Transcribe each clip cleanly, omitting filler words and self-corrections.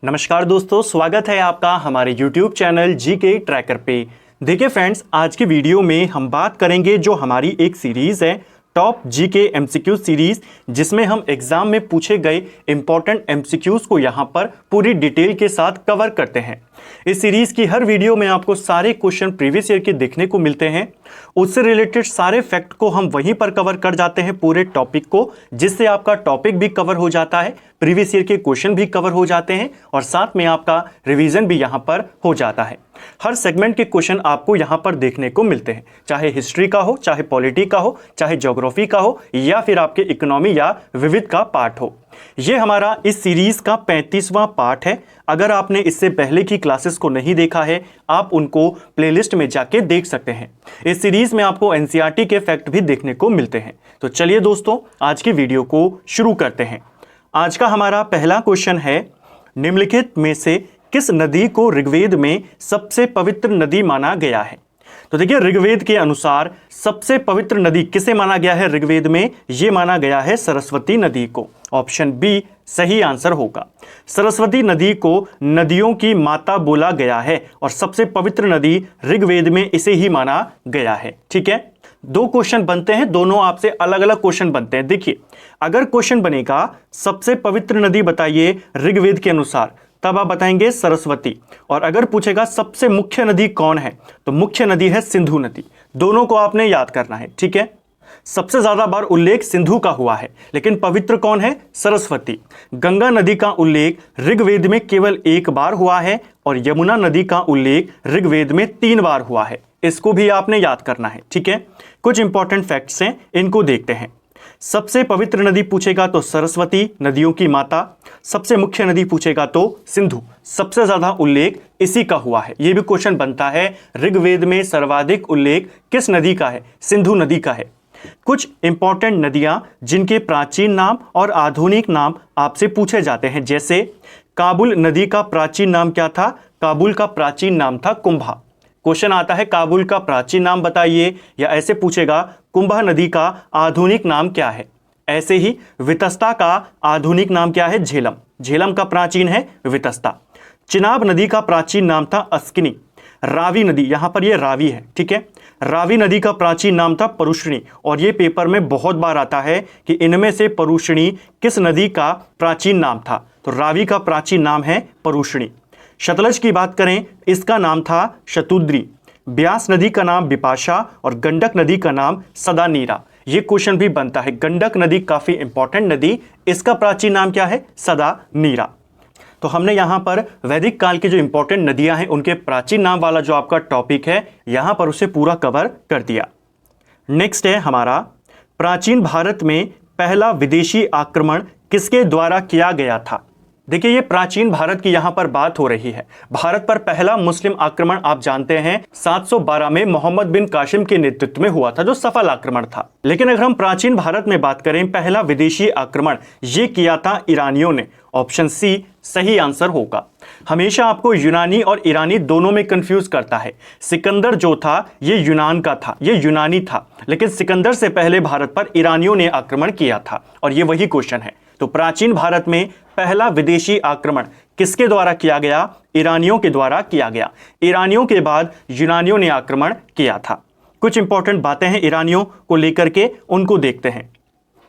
नमस्कार दोस्तों, स्वागत है आपका हमारे YouTube चैनल जीके ट्रैकर पे। देखिए फ्रेंड्स, आज की वीडियो में हम बात करेंगे जो हमारी एक सीरीज़ है टॉप जीके एमसीक्यू सीरीज़, जिसमें हम एग्ज़ाम में पूछे गए इंपॉर्टेंट एमसीक्यूज़ को यहाँ पर पूरी डिटेल के साथ कवर करते हैं। इस सीरीज़ की हर वीडियो में आपको सारे क्वेश्चन प्रीवियस ईयर के देखने को मिलते हैं। उससे रिलेटेड सारे फैक्ट को हम वहीं पर कवर कर जाते हैं, पूरे टॉपिक को, जिससे आपका टॉपिक भी कवर हो जाता है, प्रीवियस ईयर के क्वेश्चन भी कवर हो जाते हैं और साथ में आपका रिवीजन भी यहाँ पर हो जाता है। हर सेगमेंट के क्वेश्चन आपको यहाँ पर देखने को मिलते हैं, चाहे हिस्ट्री का हो, चाहे पॉलिटी का हो, चाहे ज्योग्राफी का हो, या फिर आपके इकोनॉमी या विविध का पार्ट हो। ये हमारा इस सीरीज का 35वां पार्ट है। अगर आपने इससे पहले की क्लासेस को नहीं देखा है, आप उनको प्लेलिस्ट में जाके देख सकते हैं। इस सीरीज में आपको एनसीईआरटी के फैक्ट भी देखने को मिलते हैं। तो चलिए दोस्तों, आज की वीडियो को शुरू करते हैं। आज का हमारा पहला क्वेश्चन है, निम्नलिखित में से किस नदी को ऋग्वेद में सबसे पवित्र नदी माना गया है? तो देखिए, ऋग्वेद के अनुसार सबसे पवित्र नदी किसे माना गया है ऋग्वेद में? ये माना गया है सरस्वती नदी को। ऑप्शन बी सही आंसर होगा। सरस्वती नदी को नदियों की माता बोला गया है और सबसे पवित्र नदी ऋग्वेद में इसे ही माना गया है। ठीक है, दो क्वेश्चन बनते हैं, दोनों आपसे अलग अलग क्वेश्चन बनते हैं। देखिए, अगर क्वेश्चन बनेगा सबसे पवित्र नदी बताइए ऋग्वेद के अनुसार, तब आप बताएंगे सरस्वती। और अगर पूछेगा सबसे मुख्य नदी कौन है, तो मुख्य नदी है सिंधु नदी। दोनों को आपने याद करना है। ठीक है, सबसे ज्यादा बार उल्लेख सिंधु का हुआ है, लेकिन पवित्र कौन है? सरस्वती। गंगा नदी का उल्लेख ऋग्वेद में केवल एक बार हुआ है और यमुना नदी का उल्लेख ऋग्वेद में 3 बार हुआ है। इसको भी आपने याद करना है। ठीक है, कुछ इंपॉर्टेंट फैक्ट्स हैं, इनको देखते हैं। सबसे पवित्र नदी पूछेगा तो सरस्वती, नदियों की माता। सबसे मुख्य नदी पूछेगा तो सिंधु, सबसे ज्यादा उल्लेख इसी का हुआ है। यह भी क्वेश्चन बनता है, ऋग्वेद में सर्वाधिक उल्लेख किस नदी का है? सिंधु नदी का है। कुछ इंपॉर्टेंट नदियां जिनके प्राचीन नाम और आधुनिक नाम आपसे पूछे जाते हैं, जैसे काबुल नदी का प्राचीन नाम क्या था? काबुल का प्राचीन नाम था कुंभा। क्वेश्चन आता है काबुल का प्राचीन नाम बताइए, या ऐसे पूछेगा कुंभा नदी का आधुनिक नाम क्या है? ऐसे ही वितस्ता का आधुनिक नाम क्या है? झेलम। झेलम का प्राचीन है वितस्ता। चिनाब नदी का प्राचीन नाम था अस्किनी। रावी नदी, यहां पर ये रावी है। ठीक है, रावी नदी का प्राचीन नाम था परुष्णी। और ये पेपर में बहुत बार आता है कि इनमें से परुष्णी किस नदी का प्राचीन नाम था? तो रावी का प्राचीन नाम है परुष्णी। सतलज की बात करें, इसका नाम था शतुद्री। ब्यास नदी का नाम बिपाशा और गंडक नदी का नाम सदानीरा। ये क्वेश्चन भी बनता है। गंडक नदी काफी इंपॉर्टेंट नदी, इसका प्राचीन नाम क्या है? सदानीरा। तो हमने यहां पर वैदिक काल की जो इंपॉर्टेंट नदियां हैं उनके प्राचीन नाम वाला जो आपका टॉपिक है, यहां पर उसे पूरा कवर कर दिया। नेक्स्ट है हमारा, प्राचीन भारत में पहला विदेशी आक्रमण किसके द्वारा किया गया था? देखिए, ये प्राचीन भारत की यहां पर बात हो रही है। भारत पर पहला मुस्लिम आक्रमण आप जानते हैं 712 में मोहम्मद बिन कासिम के नेतृत्व में हुआ था, जो सफल आक्रमण था। लेकिन अगर हम प्राचीन भारत में बात करें, पहला विदेशी आक्रमण ये किया था ईरानियों ने। ऑप्शन सी सही आंसर होगा। हमेशा आपको यूनानी और ईरानी दोनों में कंफ्यूज करता है। सिकंदर जो था ये यूनान का था, ये यूनानी था, लेकिन सिकंदर से पहले भारत पर ईरानियों ने आक्रमण किया था और ये वही क्वेश्चन है। तो प्राचीन भारत में पहला विदेशी आक्रमण किसके द्वारा किया गया? ईरानियों के द्वारा किया गया। ईरानियों के बाद यूनानियों ने आक्रमण किया था। कुछ इंपॉर्टेंट बातें हैं ईरानियों को लेकर के, उनको देखते हैं।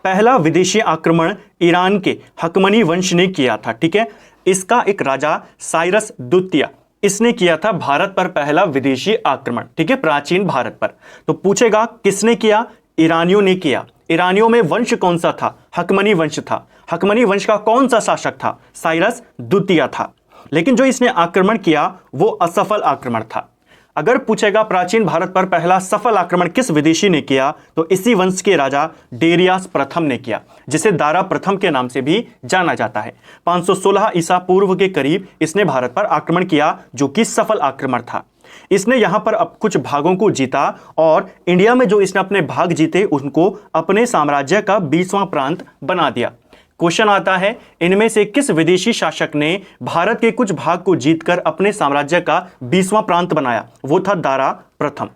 पहला विदेशी आक्रमण ईरान के हकमनी वंश ने किया था। ठीक है, इसका एक राजा साइरस द्वितीय, इसने किया था भारत पर पहला विदेशी आक्रमण। ठीक है, प्राचीन भारत पर। तो पूछेगा किसने किया? ईरानियों ने किया। ईरानियों में वंश कौन सा था? हकमनी वंश था। हकमनी वंश का कौन सा शासक था? साइरस द्वितीय था। लेकिन जो इसने आक्रमण किया वो असफल आक्रमण था। अगर पूछेगा प्राचीन भारत पर पहला सफल आक्रमण किस विदेशी ने किया, तो इसी वंश के राजा डेरियास प्रथम ने किया, जिसे दारा प्रथम के नाम से भी जाना जाता है। 516 ईसा पूर्व के करीब इसने भारत पर आक्रमण किया, जो कि सफल आक्रमण था। इसने यहां पर अब कुछ भागों को जीता और इंडिया में जो इसने अपने भाग जीते उनको अपने साम्राज्य का 20वां प्रांत बना दिया। क्वेश्चन आता है, इनमें से किस विदेशी शासक ने भारत के कुछ भाग को जीतकर अपने साम्राज्य का 20वां प्रांत बनाया? वो था दारा प्रथम।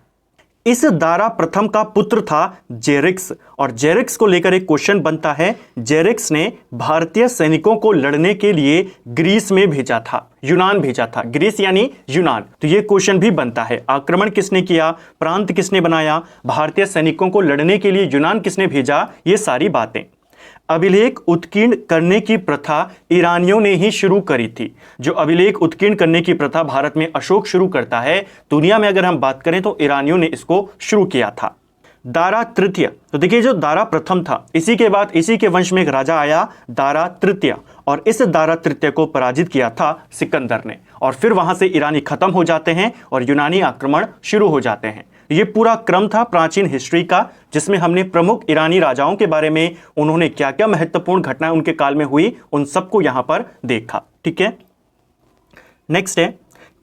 इस दारा प्रथम का पुत्र था जेरिक्स, और जेरिक्स को लेकर एक क्वेश्चन बनता है। जेरिक्स ने भारतीय सैनिकों को लड़ने के लिए ग्रीस में भेजा था, यूनान भेजा था, ग्रीस यानी यूनान। तो ये क्वेश्चन भी बनता है, आक्रमण किसने किया, प्रांत किसने बनाया, भारतीय सैनिकों को लड़ने के लिए यूनान किसने भेजा, ये सारी बातें। अभिलेख उत्कीर्ण करने की प्रथा ईरानियों ने ही शुरू करी थी। जो अभिलेख उत्कीर्ण करने की प्रथा भारत में अशोक शुरू करता है, दुनिया में अगर हम बात करें तो ईरानियों ने इसको शुरू किया था। दारा तृतीय, तो देखिए जो दारा प्रथम था, इसी के बाद इसी के वंश में एक राजा आया दारा तृतीय, और इस दारा तृतीय को पराजित किया था सिकंदर ने, और फिर वहां से ईरानी खत्म हो जाते हैं और यूनानी आक्रमण शुरू हो जाते हैं। ये पूरा क्रम था प्राचीन हिस्ट्री का, जिसमें हमने प्रमुख ईरानी राजाओं के बारे में, उन्होंने क्या क्या महत्वपूर्ण घटनाएं उनके काल में हुई, उन सबको यहां पर देखा। ठीक है, नेक्स्ट है,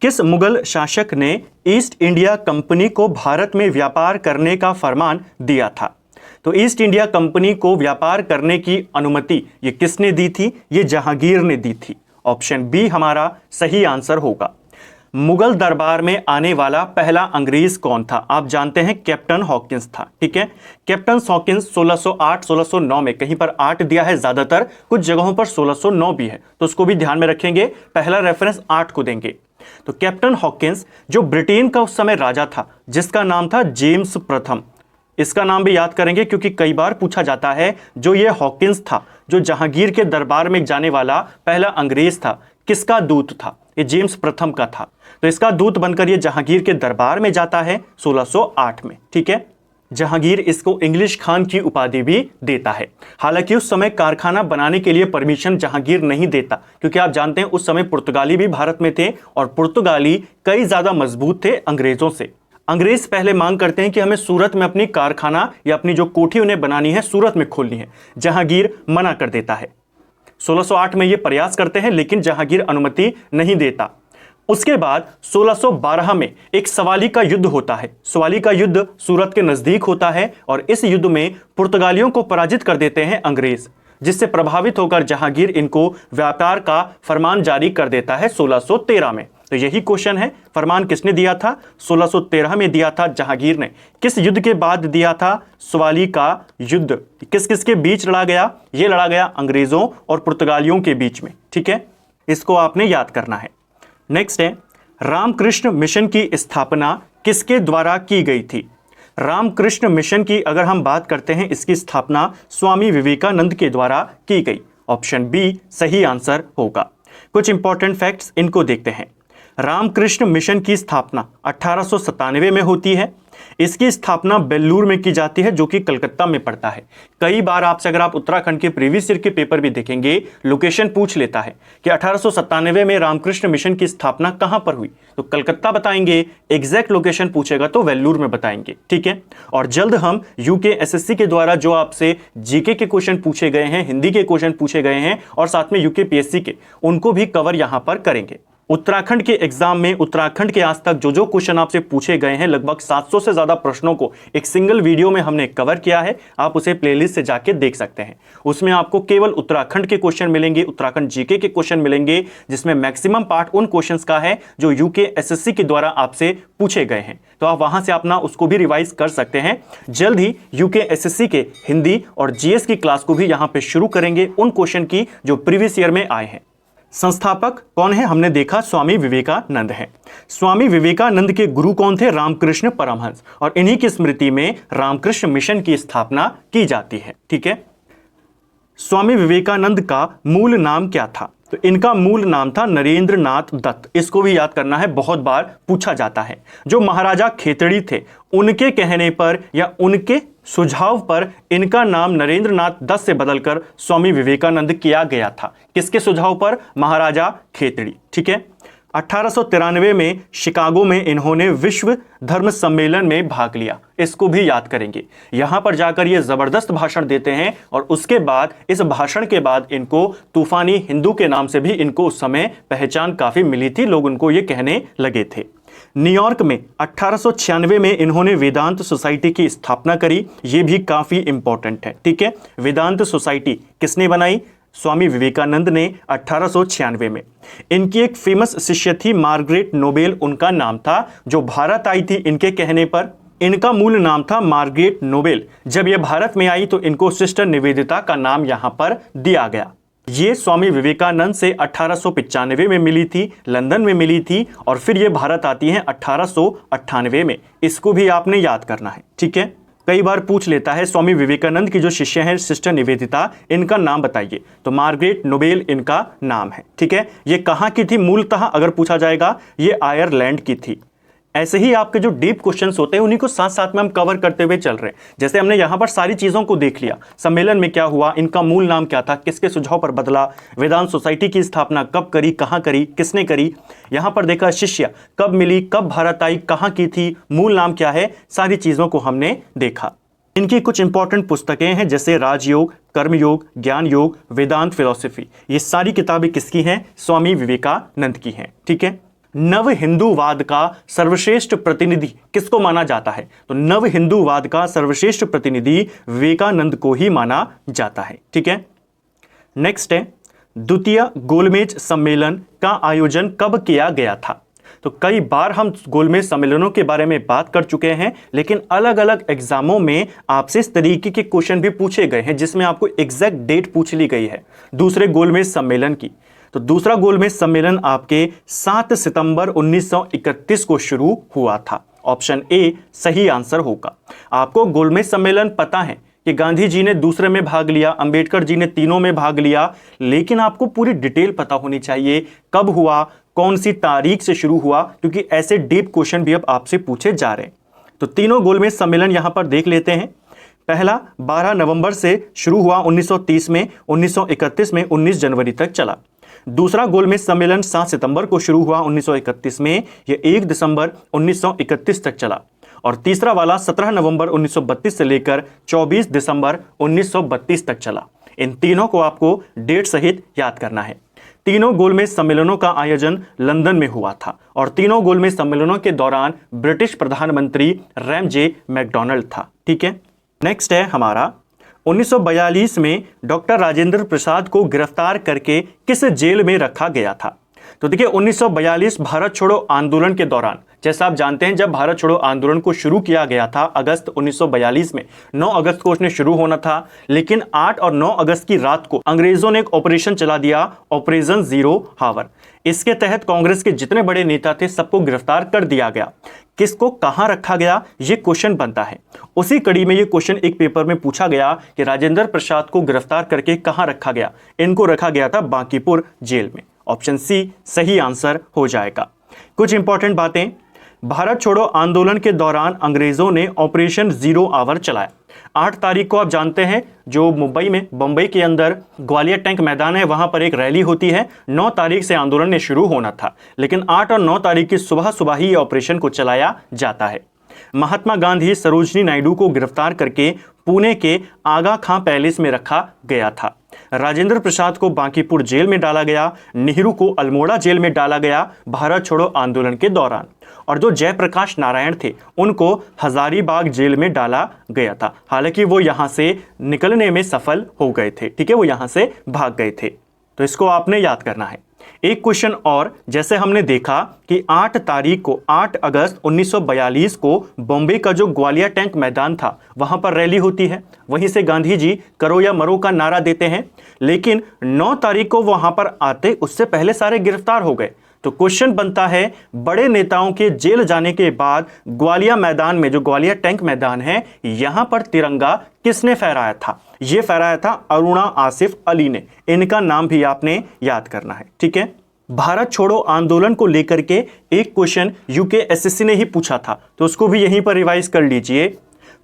किस मुगल शासक ने ईस्ट इंडिया कंपनी को भारत में व्यापार करने का फरमान दिया था? तो ईस्ट इंडिया कंपनी को व्यापार करने की अनुमति ये किसने दी थी? ये जहांगीर ने दी थी। ऑप्शन बी हमारा सही आंसर होगा। मुगल दरबार में आने वाला पहला अंग्रेज कौन था? आप जानते हैं कैप्टन हॉकिंस था। ठीक है, कैप्टन हॉकिंस 1608-1609 में, कहीं पर 8 दिया है, ज्यादातर कुछ जगहों पर 1609 भी है, तो उसको भी ध्यान में रखेंगे, पहला रेफरेंस 8 को देंगे। तो कैप्टन हॉकिंस जो ब्रिटेन का उस समय राजा था, जिसका नाम था जेम्स प्रथम, इसका नाम भी याद करेंगे क्योंकि कई बार पूछा जाता है जो ये हॉकिंस था, जो जहांगीर के दरबार में जाने वाला पहला अंग्रेज था, किसका दूत था? ये जेम्स प्रथम का था। तो इसका दूत बनकर ये जहांगीर के दरबार में जाता है 1608 में। ठीक है, जहांगीर इसको इंग्लिश खान की उपाधि भी देता है। हालांकि उस समय कारखाना बनाने के लिए परमिशन जहांगीर नहीं देता, क्योंकि आप जानते हैं उस समय पुर्तगाली भी भारत में थे, और पुर्तगाली कई ज्यादा मजबूत थे अंग्रेजों से। अंग्रेज पहले मांग करते हैं कि हमें सूरत में अपनी कारखाना या अपनी जो कोठी उन्हें बनानी है सूरत में खोलनी है, जहांगीर मना कर देता है। 1608 में ये प्रयास करते हैं, लेकिन जहांगीर अनुमति नहीं देता। उसके बाद 1612 में एक सवाली का युद्ध होता है। सवाली का युद्ध सूरत के नजदीक होता है, और इस युद्ध में पुर्तगालियों को पराजित कर देते हैं अंग्रेज, जिससे प्रभावित होकर जहांगीर इनको व्यापार का फरमान जारी कर देता है 1613 में। तो यही क्वेश्चन है, फरमान किसने दिया था? 1613 में दिया था जहांगीर ने। किस युद्ध के बाद दिया था? सवाली का युद्ध। किस किस के बीच लड़ा गया? ये लड़ा गया अंग्रेजों और पुर्तगालियों के बीच में। ठीक है, इसको आपने याद करना है। नेक्स्ट है, रामकृष्ण मिशन की स्थापना किसके द्वारा की गई थी? रामकृष्ण मिशन की अगर हम बात करते हैं, इसकी स्थापना स्वामी विवेकानंद के द्वारा की गई। ऑप्शन बी सही आंसर होगा। कुछ इंपॉर्टेंट फैक्ट्स इनको देखते हैं। रामकृष्ण मिशन की स्थापना 1897 में होती है। इसकी स्थापना बेल्लूर में की जाती है, जो कि कलकत्ता में पड़ता है। कई बार आपसे अगर आप उत्तराखंड के प्रीवियस ईयर के पेपर भी देखेंगे, लोकेशन पूछ लेता है कि 1897 में रामकृष्ण मिशन की स्थापना कहां पर हुई, तो कलकत्ता बताएंगे। एग्जैक्ट लोकेशन पूछेगा तो वेल्लूर में बताएंगे। ठीक है, और जल्द हम यूकेएसएससी के द्वारा जो आपसे जीके के क्वेश्चन पूछे गए हैं, हिंदी के क्वेश्चन पूछे गए हैं, और साथ में यूकेपीएससी के, उनको भी कवर यहां पर करेंगे। उत्तराखंड के एग्जाम में उत्तराखंड के आज तक जो जो क्वेश्चन आपसे पूछे गए हैं, लगभग 700 से ज्यादा प्रश्नों को एक सिंगल वीडियो में हमने कवर किया है। आप उसे प्लेलिस्ट से जाके देख सकते हैं। उसमें आपको केवल उत्तराखंड के क्वेश्चन मिलेंगे, उत्तराखंड जीके के क्वेश्चन मिलेंगे, जिसमें मैक्सिमम पार्ट उन क्वेश्चंस का है जो यूकेएसएससी के द्वारा आपसे पूछे गए हैं। तो आप वहां से अपना उसको भी रिवाइज कर सकते हैं। जल्द ही यूकेएसएससी के हिंदी और जीएस की क्लास को भी यहां पे शुरू करेंगे, उन क्वेश्चन की जो प्रीवियस ईयर में आए हैं। संस्थापक कौन है? हमने देखा स्वामी विवेकानंद है। स्वामी विवेकानंद के गुरु कौन थे? रामकृष्ण परमहंस, और इन्हीं की स्मृति में रामकृष्ण मिशन की स्थापना की जाती है। ठीक है, स्वामी विवेकानंद का मूल नाम क्या था? तो इनका मूल नाम था नरेंद्र नाथ दत्त। इसको भी याद करना है, बहुत बार पूछा जाता है। जो महाराजा खेतड़ी थे, उनके कहने पर या उनके सुझाव पर इनका नाम नरेंद्र नाथ दत्त से बदलकर स्वामी विवेकानंद किया गया था। किसके सुझाव पर? महाराजा खेतड़ी। ठीक है, 1893 में शिकागो में इन्होंने विश्व धर्म सम्मेलन में भाग लिया। इसको भी याद करेंगे। यहां पर जाकर ये जबरदस्त भाषण देते हैं, और उसके बाद, इस भाषण के बाद इनको तूफानी हिंदू के नाम से भी इनको उस समय पहचान काफी मिली थी। लोग उनको ये कहने लगे थे। न्यूयॉर्क में 1896 में इन्होंने वेदांत सोसाइटी की स्थापना करी। ये भी काफी इंपॉर्टेंट है। ठीक है, वेदांत सोसाइटी किसने बनाई? स्वामी विवेकानंद ने 1896 में। इनकी एक फेमस शिष्य थी मार्गरेट नोबेल, उनका नाम था, जो भारत आई थी इनके कहने पर। इनका मूल नाम था मार्गरेट नोबेल। जब ये भारत में आई तो इनको सिस्टर निवेदिता का नाम यहां पर दिया गया। ये स्वामी विवेकानंद से 1895 में मिली थी, लंदन में मिली थी, और फिर ये भारत आती हैं 1898 में। इसको भी आपने याद करना है, ठीक है। कई बार पूछ लेता है स्वामी विवेकानंद की जो शिष्य हैं सिस्टर निवेदिता, इनका नाम बताइए, तो मार्गरेट नोबेल इनका नाम है, ठीक है। ये कहाँ की थी मूलतः अगर पूछा जाएगा, ये आयरलैंड की थी। ऐसे ही आपके जो डीप क्वेश्चंस होते हैं उन्हीं को साथ साथ में हम कवर करते हुए चल रहे हैं। जैसे हमने यहाँ पर सारी चीज़ों को देख लिया, सम्मेलन में क्या हुआ, इनका मूल नाम क्या था, किसके सुझाव पर बदला, वेदांत सोसाइटी की स्थापना कब करी, कहाँ करी, किसने करी, यहाँ पर देखा शिष्य कब मिली, कब भारत आई, कहाँ की थी, मूल नाम क्या है, सारी चीज़ों को हमने देखा। इनकी कुछ इंपॉर्टेंट पुस्तकें हैं जैसे राजयोग, कर्मयोग, ज्ञान योग, वेदांत फिलॉसफी। ये सारी किताबें किसकी हैं? स्वामी विवेकानंद की हैं, ठीक है। नव हिंदूवाद का सर्वश्रेष्ठ प्रतिनिधि किसको माना जाता है? तो नव हिंदूवाद का सर्वश्रेष्ठ प्रतिनिधि विवेकानंद को ही माना जाता है, ठीक है। नेक्स्ट है, द्वितीय गोलमेज सम्मेलन का आयोजन कब किया गया था? तो कई बार हम गोलमेज सम्मेलनों के बारे में बात कर चुके हैं, लेकिन अलग अलग एग्जामों में आपसे इस तरीके के क्वेश्चन भी पूछे गए हैं जिसमें आपको एग्जैक्ट डेट पूछ ली गई है दूसरे गोलमेज सम्मेलन की। तो दूसरा गोलमेज सम्मेलन आपके 7 सितंबर 1931 को शुरू हुआ था। ऑप्शन ए सही आंसर होगा। आपको गोलमेज सम्मेलन पता है कि गांधी जी ने दूसरे में भाग लिया, अंबेडकर जी ने तीनों में भाग लिया, लेकिन आपको पूरी डिटेल पता होनी चाहिए, कब हुआ, कौन सी तारीख से शुरू हुआ, क्योंकि ऐसे डीप क्वेश्चन भी अब आपसे पूछे जा रहे हैं। तो तीनों गोलमेज सम्मेलन यहां पर देख लेते हैं। पहला 12 नवंबर से शुरू हुआ 1930 में, 1931 में 19 जनवरी तक चला। दूसरा गोलमेज सम्मेलन 7 सितंबर को शुरू हुआ 1931 में, यह 1 दिसंबर 1931 तक चला। और तीसरा वाला 17 नवंबर 1932 से लेकर 24 दिसंबर 1932 तक चला। इन तीनों को आपको डेट सहित याद करना है। तीनों गोलमेज सम्मेलनों का आयोजन लंदन में हुआ था और तीनों गोलमेज सम्मेलनों के दौरान ब्रिटिश प्रधानमंत्री रैमजे मैकडॉनल्ड था, ठीक है। नेक्स्ट है हमारा 1942 में डॉक्टर राजेंद्र प्रसाद को गिरफ्तार करके किस जेल में रखा गया था? तो देखिए 1942 भारत छोड़ो आंदोलन के दौरान, जैसा आप जानते हैं जब भारत छोड़ो आंदोलन को शुरू किया गया था अगस्त 1942 में, 9 अगस्त को उसने शुरू होना था, लेकिन 8 और 9 अगस्त की रात को अंग्रेजों ने एक ऑपरेशन चला दिया, ऑपरेशन जीरो हावर। इसके तहत कांग्रेस के जितने बड़े नेता थे सबको गिरफ्तार कर दिया गया। किसको कहां रखा गया ये क्वेश्चन बनता है। उसी कड़ी में ये क्वेश्चन एक पेपर में पूछा गया कि राजेंद्र प्रसाद को गिरफ्तार करके कहां रखा गया? इनको रखा गया था बांकीपुर जेल में। ऑप्शन सी सही आंसर हो जाएगा। कुछ इंपॉर्टेंट बातें, भारत छोड़ो आंदोलन के दौरान अंग्रेजों ने ऑपरेशन जीरो आवर चलाया। 8 तारीख को आप जानते हैं जो मुंबई में, बंबई के अंदर ग्वालियर टैंक मैदान है, वहां पर एक रैली होती है। 9 तारीख से आंदोलन ने शुरू होना था, लेकिन 8 और 9 तारीख की सुबह सुबह ही ऑपरेशन को चलाया जाता है। महात्मा गांधी सरोजनी नायडू को गिरफ्तार करके पुणे के आगा खां पैलेस में रखा गया था। राजेंद्र प्रसाद को बांकीपुर जेल में डाला गया, नेहरू को अल्मोड़ा जेल में डाला गया भारत छोड़ो आंदोलन के दौरान, और जो जयप्रकाश नारायण थे उनको हजारीबाग जेल में डाला गया था। हालांकि वो यहां से निकलने में सफल हो गए थे, ठीक है, वो यहां से भाग गए थे। तो इसको आपने याद करना है। एक क्वेश्चन और, जैसे हमने देखा कि 8 तारीख को 8 अगस्त 1942 को बॉम्बे का जो ग्वालियर टैंक मैदान था वहां पर रैली होती है, वहीं से गांधी जी करो या मरो का नारा देते हैं, लेकिन 9 तारीख को वहां पर आते उससे पहले सारे गिरफ्तार हो गए। तो क्वेश्चन बनता है बड़े नेताओं के जेल जाने के बाद ग्वालियर मैदान में, जो ग्वालियर टैंक मैदान है, यहां पर तिरंगा किसने फहराया था? यह फहराया था अरुणा आसिफ अली ने। इनका नाम भी आपने याद करना है, ठीक है। भारत छोड़ो आंदोलन को लेकर के एक क्वेश्चन यूकेएसएससी ने ही पूछा था, तो उसको भी यहीं पर रिवाइज कर लीजिए।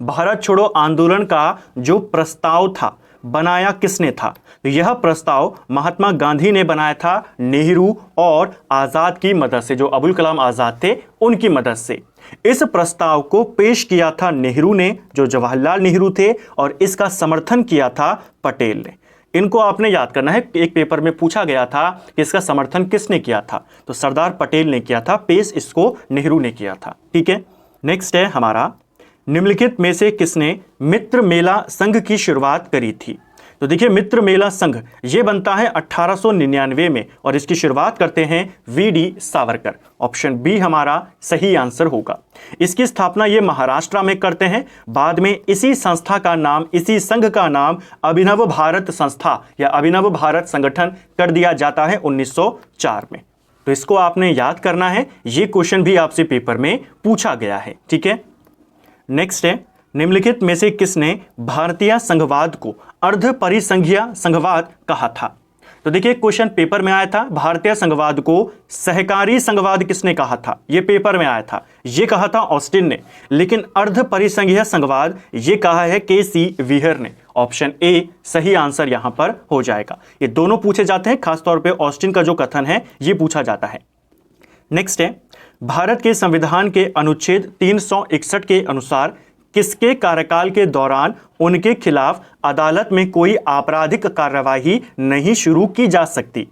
भारत छोड़ो आंदोलन का जो प्रस्ताव था बनाया किसने था? तो यह प्रस्ताव महात्मा गांधी ने बनाया था नेहरू और आजाद की मदद से, जो अबुल कलाम आजाद थे उनकी मदद से। इस प्रस्ताव को पेश किया था नेहरू ने, जो जवाहरलाल नेहरू थे, और इसका समर्थन किया था पटेल ने। इनको आपने याद करना है, एक पेपर में पूछा गया था कि इसका समर्थन किसने किया था, तो सरदार पटेल ने किया था, पेश इसको नेहरू ने किया था, ठीक है। नेक्स्ट है हमारा, निम्नलिखित में से किसने मित्र मेला संघ की शुरुआत करी थी? तो देखिए मित्र मेला संघ ये बनता है 1899 में और इसकी शुरुआत करते हैं वीडी सावरकर। ऑप्शन बी हमारा सही आंसर होगा। इसकी स्थापना ये महाराष्ट्र में करते हैं। बाद में इसी संस्था का नाम, इसी संघ का नाम अभिनव भारत संस्था या अभिनव भारत संगठन कर दिया जाता है 1904 में। तो इसको आपने याद करना है, ये क्वेश्चन भी आपसे पेपर में पूछा गया है। ठीक है, नेक्स्ट है, निम्नलिखित में से किसने भारतीय संघवाद को अर्ध परिसंघीय संघवाद कहा था? तो देखिए क्वेश्चन पेपर में आया था, भारतीय संघवाद को सहकारी संघवाद किसने कहा था? ये पेपर में आया था, ये कहा था ऑस्टिन ने। लेकिन अर्ध परिसंघीय संघवाद ये कहा है के.सी. व्हीलर ने। ऑप्शन ए सही आंसर यहां पर हो जाएगा। ये दोनों पूछे जाते हैं, खासतौर पे ऑस्टिन का जो कथन है ये पूछा जाता है। नेक्स्ट है, भारत के संविधान के अनुच्छेद 361 के अनुसार किसके कार्यकाल के दौरान उनके खिलाफ अदालत में कोई आपराधिक कार्यवाही नहीं शुरू की जा सकती?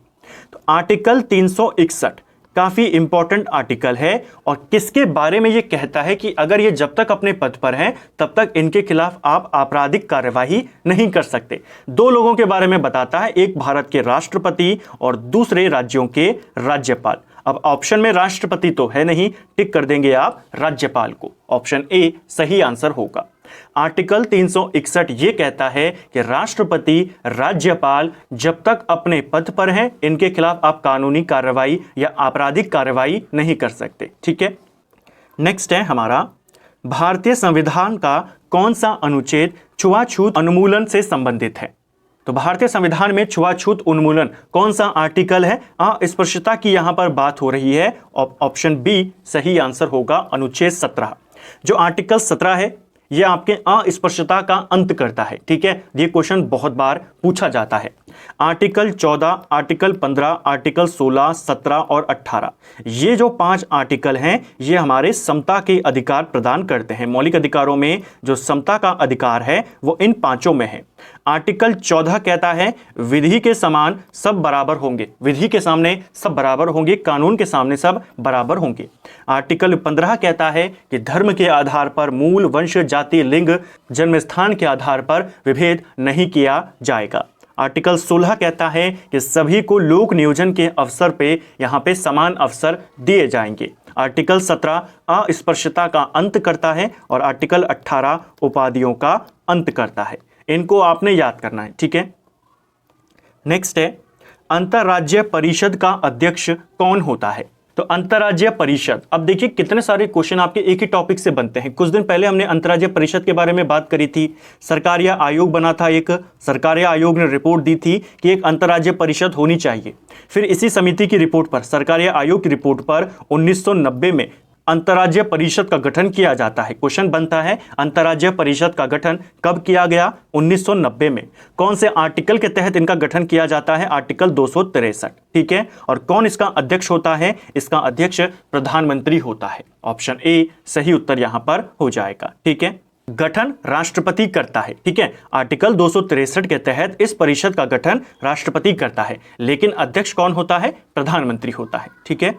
तो आर्टिकल 361 काफी इंपॉर्टेंट आर्टिकल है और किसके बारे में यह कहता है कि अगर ये जब तक अपने पद पर हैं तब तक इनके खिलाफ आप आपराधिक कार्यवाही नहीं कर सकते। दो लोगों के बारे में बताता है, एक भारत के राष्ट्रपति और दूसरे राज्यों के राज्यपाल। अब ऑप्शन में राष्ट्रपति तो है नहीं, टिक कर देंगे आप राज्यपाल को। ऑप्शन ए सही आंसर होगा। आर्टिकल 361 ये कहता है कि राष्ट्रपति, राज्यपाल जब तक अपने पद पर हैं इनके खिलाफ आप कानूनी कार्रवाई या आपराधिक कार्रवाई नहीं कर सकते। ठीक है, नेक्स्ट है हमारा, भारतीय संविधान का कौन सा अनुच्छेद छुआछूत उन्मूलन से संबंधित है? तो भारतीय संविधान में छुआछूत उन्मूलन कौन सा आर्टिकल है? अस्पृश्यता की यहां पर बात हो रही है। ऑप्शन बी सही आंसर होगा, अनुच्छेद 17। जो आर्टिकल 17 है ये आपके अस्पृश्यता का अंत करता है। ठीक है, ये क्वेश्चन बहुत बार पूछा जाता है। आर्टिकल 14, आर्टिकल 15, आर्टिकल 16, 17 और 18 ये जो 5 आर्टिकल हैं ये हमारे समता के अधिकार प्रदान करते हैं। मौलिक अधिकारों में जो समता का अधिकार है वो इन 5 में है। आर्टिकल 14 कहता है विधि के समान सब बराबर होंगे, विधि के सामने सब बराबर होंगे, कानून के सामने सब बराबर होंगे। आर्टिकल 15 कहता है कि धर्म के आधार पर, मूल, वंश, जाति, लिंग, जन्मस्थान के आधार पर विभेद नहीं किया जाएगा। आर्टिकल 16 कहता है कि सभी को लोक नियोजन के अवसर पे यहाँ पे समान अवसर दिए जाएंगे। आर्टिकल 17 अस्पृश्यता का अंत करता है और आर्टिकल 18 उपाधियों का अंत करता है। इनको आपने याद करना है। ठीक है, नेक्स्ट है, अंतरराज्य परिषद का अध्यक्ष कौन होता है? तो अंतरराज्य परिषद, अब देखिए कितने सारे क्वेश्चन आपके एक ही टॉपिक से बनते हैं। कुछ दिन पहले हमने अंतरराज्य परिषद के बारे में बात करी थी। सरकारिया आयोग बना था एक, सरकारिया आयोग ने रिपोर्ट दी थी कि एक अंतरराज्य परिषद होनी चाहिए। फिर इसी समिति की रिपोर्ट पर, सरकारिया आयोग की रिपोर्ट पर 1990 में अंतरराज्य परिषद का गठन किया जाता है। क्वेश्चन बनता है अंतरराज्य परिषद का गठन कब किया गया? 1990 में। कौन से आर्टिकल के तहत इनका गठन किया जाता है? आर्टिकल 263। ठीक है, और कौन इसका अध्यक्ष होता है? इसका अध्यक्ष प्रधानमंत्री होता है। ऑप्शन ए सही उत्तर यहां पर हो जाएगा। ठीक है, गठन राष्ट्रपति करता है। ठीक है, आर्टिकल 263 के तहत इस परिषद का गठन राष्ट्रपति करता है, लेकिन अध्यक्ष कौन होता है? प्रधानमंत्री होता है। ठीक है,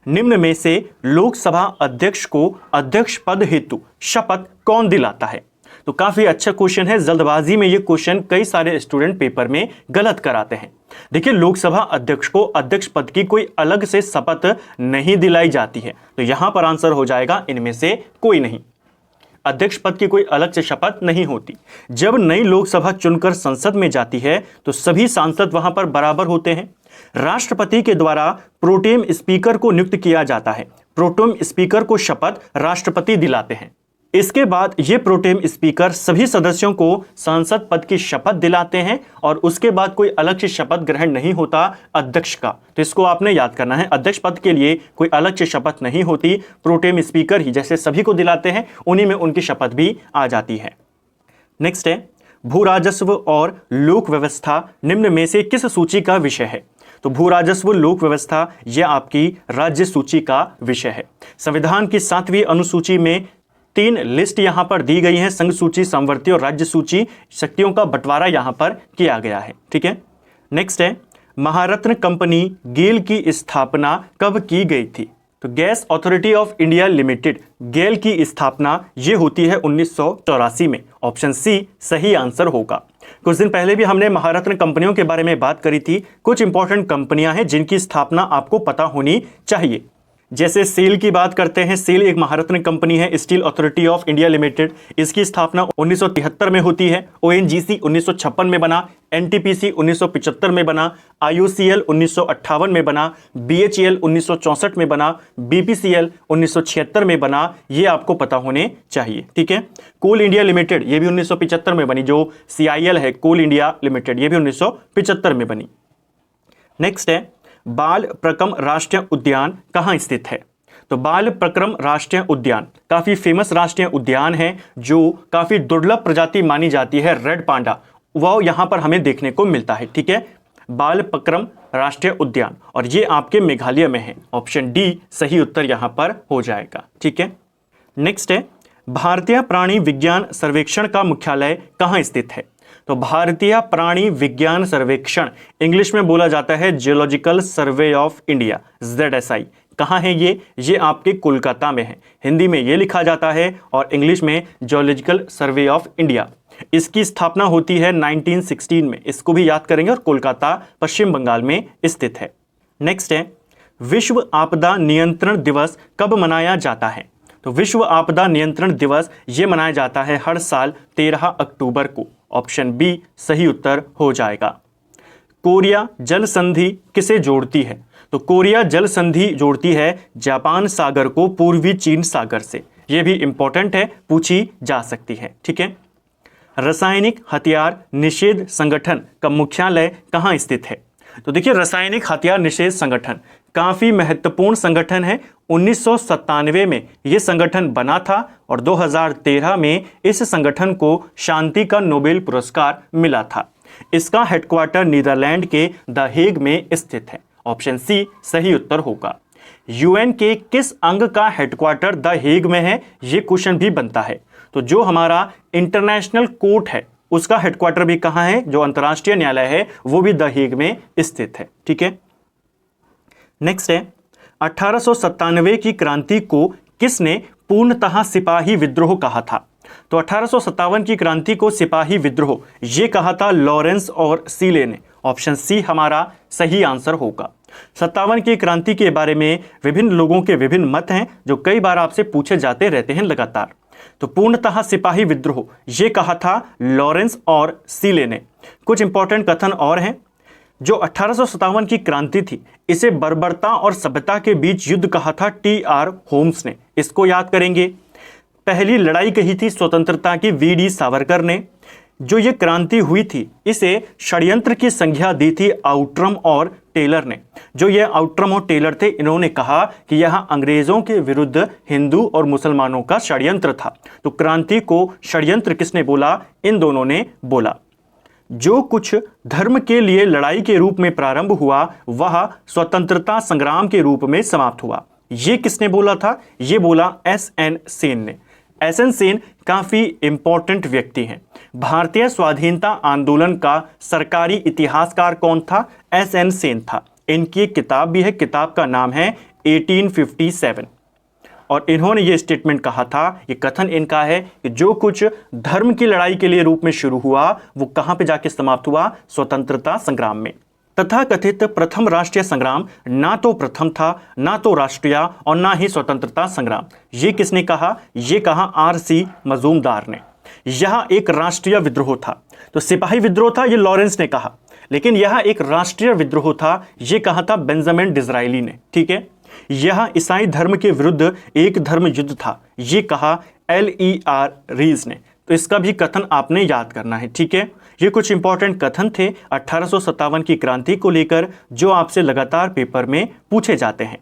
निम्न में से लोकसभा अध्यक्ष को अध्यक्ष पद हेतु शपथ कौन दिलाता है? तो काफी अच्छा क्वेश्चन है। जल्दबाजी में ये क्वेश्चन कई सारे स्टूडेंट पेपर में गलत कराते हैं। देखिए, लोकसभा अध्यक्ष को अध्यक्ष पद की कोई अलग से शपथ नहीं दिलाई जाती है, तो यहां पर आंसर हो जाएगा इनमें से कोई नहीं। अध्यक्ष पद की कोई अलग से शपथ नहीं होती। जब नई लोकसभा चुनकर संसद में जाती है तो सभी सांसद वहां पर बराबर होते हैं। राष्ट्रपति के द्वारा प्रोटेम स्पीकर को नियुक्त किया जाता है। प्रोटेम स्पीकर को शपथ राष्ट्रपति दिलाते हैं। इसके बाद ये प्रोटेम स्पीकर सभी सदस्यों को सांसद पद की शपथ दिलाते हैं और उसके बाद कोई अलग से शपथ ग्रहण नहीं होता अध्यक्ष का। तो इसको आपने याद करना है, अध्यक्ष पद के लिए कोई अलग से शपथ नहीं होती। प्रोटेम स्पीकर ही जैसे सभी को दिलाते हैं, उन्हीं में उनकी शपथ भी आ जाती है। नेक्स्ट है, भू राजस्व और लोक व्यवस्था निम्न में से किस सूची का विषय है? तो भू राजस्व, लोक व्यवस्था यह आपकी राज्य सूची का विषय है। संविधान की 7वीं अनुसूची में 3 लिस्ट यहां पर दी गई हैं, संघ सूची, समवर्ती और राज्य सूची। शक्तियों का बंटवारा यहां पर किया गया है। ठीक है, नेक्स्ट है, महारत्न कंपनी गेल की स्थापना कब की गई थी? तो gas authority of India limited, GAIL की स्थापना ये होती है 1984 में। ऑप्शन सी सही आंसर होगा। कुछ दिन पहले भी हमने महारत्न कंपनियों के बारे में बात करी थी। कुछ इंपॉर्टेंट कंपनियां हैं जिनकी स्थापना आपको पता होनी चाहिए। जैसे सेल की बात करते हैं, सेल एक महारत्न कंपनी है, steel authority of India limited. इसकी स्थापना 1973 में होती है। ओएनजीसी 1956 में बना, एनटीपीसी 1975 में बना, आईओसीएल 1958 में बना, बीएचईएल 1964 में बना, बीपीसीएल 1976 में बना। ये आपको पता होने चाहिए, ठीक है। कोल इंडिया लिमिटेड ये भी 1975 में बनी। जो सीआईएल है कोल इंडिया लिमिटेड, ये भी 1975 में बनी। नेक्स्ट है बाल प्रक्रम राष्ट्रीय उद्यान कहाँ स्थित है? तो बाल प्रक्रम राष्ट्रीय उद्यान काफी फेमस राष्ट्रीय उद्यान है जो काफी दुर्लभ प्रजाति मानी जाती है, रेड पांडा, वह यहां पर हमें देखने को मिलता है, ठीक है। बाल प्रक्रम राष्ट्रीय उद्यान, और ये आपके मेघालय में है। ऑप्शन डी सही उत्तर यहां पर हो जाएगा, ठीक है। नेक्स्ट है भारतीय प्राणी विज्ञान सर्वेक्षण का मुख्यालय कहाँ स्थित है? तो भारतीय प्राणी विज्ञान सर्वेक्षण इंग्लिश में बोला जाता है geological survey of India, ZSI। कहाँ है ये आपके कोलकाता में है। हिंदी में ये लिखा जाता है और इंग्लिश में जियोलॉजिकल सर्वे ऑफ इंडिया। इसकी स्थापना होती है 1916 में, इसको भी याद करेंगे, और कोलकाता पश्चिम बंगाल में स्थित है। नेक्स्ट है विश्व आपदा नियंत्रण दिवस कब मनाया जाता है? तो विश्व आपदा नियंत्रण दिवस ये मनाया जाता है हर साल 13 अक्टूबर को। ऑप्शन बी सही उत्तर हो जाएगा। कोरिया जल संधि किसे जोड़ती है? तो कोरिया जल संधि जोड़ती है जापान सागर को पूर्वी चीन सागर से। यह भी इंपॉर्टेंट है, पूछी जा सकती है, ठीक है। रासायनिक हथियार निषेध संगठन का मुख्यालय कहाँ स्थित है? तो देखिए रासायनिक हथियार निषेध संगठन काफी महत्वपूर्ण संगठन है। 1997 में यह संगठन बना था और 2013 में इस संगठन को शांति का नोबेल पुरस्कार मिला था। इसका हेडक्वार्टर नीदरलैंड के द हेग में स्थित है। ऑप्शन सी सही उत्तर होगा। यूएन के किस अंग का हेडक्वार्टर द हेग में है? यह क्वेश्चन भी बनता है। तो जो हमारा इंटरनेशनल कोर्ट है उसका हेडक्वार्टर भी कहां है? जो अंतर्राष्ट्रीय न्यायालय है वो भी द हेग में स्थित है, ठीक है। नेक्स्ट है 1897 की क्रांति को किसने पूर्णतः सिपाही विद्रोह कहा था? तो 1857 की क्रांति को सिपाही विद्रोह ये कहा था लॉरेंस और सीले ने। ऑप्शन सी हमारा सही आंसर होगा। 57 की क्रांति के बारे में विभिन्न लोगों के विभिन्न मत हैं जो कई बार आपसे पूछे जाते रहते हैं लगातार। तो पूर्णतः सिपाही विद्रोह ये कहा था लॉरेंस और सीले ने। कुछ इंपॉर्टेंट कथन और हैं। जो 1857 की क्रांति थी इसे बर्बरता और सभ्यता के बीच युद्ध कहा था TR होम्स ने, इसको याद करेंगे। पहली लड़ाई कही थी स्वतंत्रता की VD सावरकर ने। जो ये क्रांति हुई थी इसे षड्यंत्र की संज्ञा दी थी आउट्रम और टेलर ने। जो ये आउट्रम और टेलर थे इन्होंने कहा कि यह अंग्रेजों के विरुद्ध हिंदू और मुसलमानों का षड्यंत्र था। तो क्रांति को षड्यंत्र किसने बोला? इन दोनों ने बोला। जो कुछ धर्म के लिए लड़ाई के रूप में प्रारंभ हुआ वह स्वतंत्रता संग्राम के रूप में समाप्त हुआ। ये किसने बोला था? ये बोला SN सेन ने। SN सेन काफी इंपॉर्टेंट व्यक्ति हैं। भारतीय स्वाधीनता आंदोलन का सरकारी इतिहासकार कौन था? SN सेन था। इनकी एक किताब भी है, किताब का नाम है 1857। और इन्होंने ये स्टेटमेंट कहा था, ये कथन इनका है कि जो कुछ धर्म की लड़ाई के लिए रूप में शुरू हुआ वो कहां पे जाके समाप्त हुआ? स्वतंत्रता संग्राम में। तथाकथित प्रथम राष्ट्रीय संग्राम ना तो प्रथम था, ना तो राष्ट्रीय और ना ही स्वतंत्रता संग्राम। ये किसने कहा? ये कहा RC मजूमदार ने। यह एक राष्ट्रीय विद्रोह था। तो सिपाही विद्रोह था ये लॉरेंस ने कहा, लेकिन यह एक राष्ट्रीय विद्रोह था ये कहा था बेंजामिन डिज़रायली ने, ठीक है। यह ईसाई धर्म के विरुद्ध एक धर्म युद्ध था ये कहा LER रीज ने। तो इसका भी कथन आपने याद करना है, ठीक है। ये कुछ इंपॉर्टेंट कथन थे 1857 की क्रांति को लेकर जो आपसे लगातार पेपर में पूछे जाते हैं।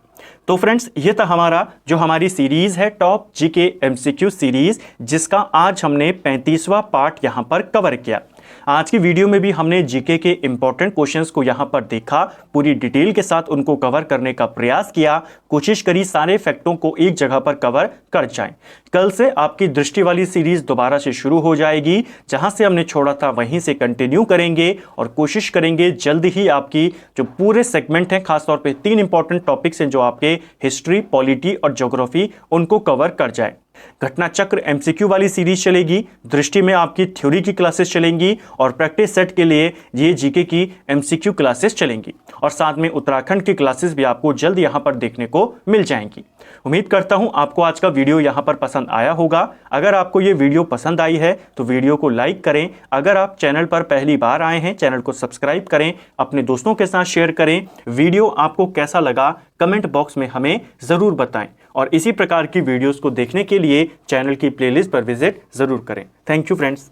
तो फ्रेंड्स ये था हमारा जो हमारी सीरीज है टॉप GK MCQ सीरीज, जिसका आज हमने 35वां पार्ट यहां पर कवर किया। आज की वीडियो में भी हमने जीके के इंपॉर्टेंट क्वेश्चंस को यहां पर देखा, पूरी डिटेल के साथ उनको कवर करने का प्रयास किया, कोशिश करी सारे फैक्टों को एक जगह पर कवर कर जाएं। कल से आपकी दृष्टि वाली सीरीज दोबारा से शुरू हो जाएगी, जहां से हमने छोड़ा था वहीं से कंटिन्यू करेंगे और कोशिश करेंगे जल्द ही आपकी जो पूरे सेगमेंट हैं, खासतौर पर 3 इंपॉर्टेंट टॉपिक्स हैं जो आपके हिस्ट्री, पॉलिटी और ज्योग्राफी, उनको कवर कर जाए। घटना चक्र एमसीक्यू वाली सीरीज चलेगी, दृष्टि में आपकी थ्योरी की क्लासेस चलेंगी और प्रैक्टिस सेट के लिए ये जीके की एमसीक्यू क्लासेस चलेंगी और साथ में उत्तराखंड की क्लासेस भी आपको जल्द यहां पर देखने को मिल जाएंगी। उम्मीद करता हूं आपको आज का वीडियो यहां पर पसंद आया होगा। अगर आपको ये वीडियो पसंद आई है तो वीडियो को लाइक करें। अगर आप चैनल पर पहली बार आए हैं, चैनल को सब्सक्राइब करें, अपने दोस्तों के साथ शेयर करें। वीडियो आपको कैसा लगा कमेंट बॉक्स में हमें जरूर बताएं और इसी प्रकार की वीडियोस को देखने के लिए चैनल की प्लेलिस्ट पर विजिट जरूर करें। Thank you friends.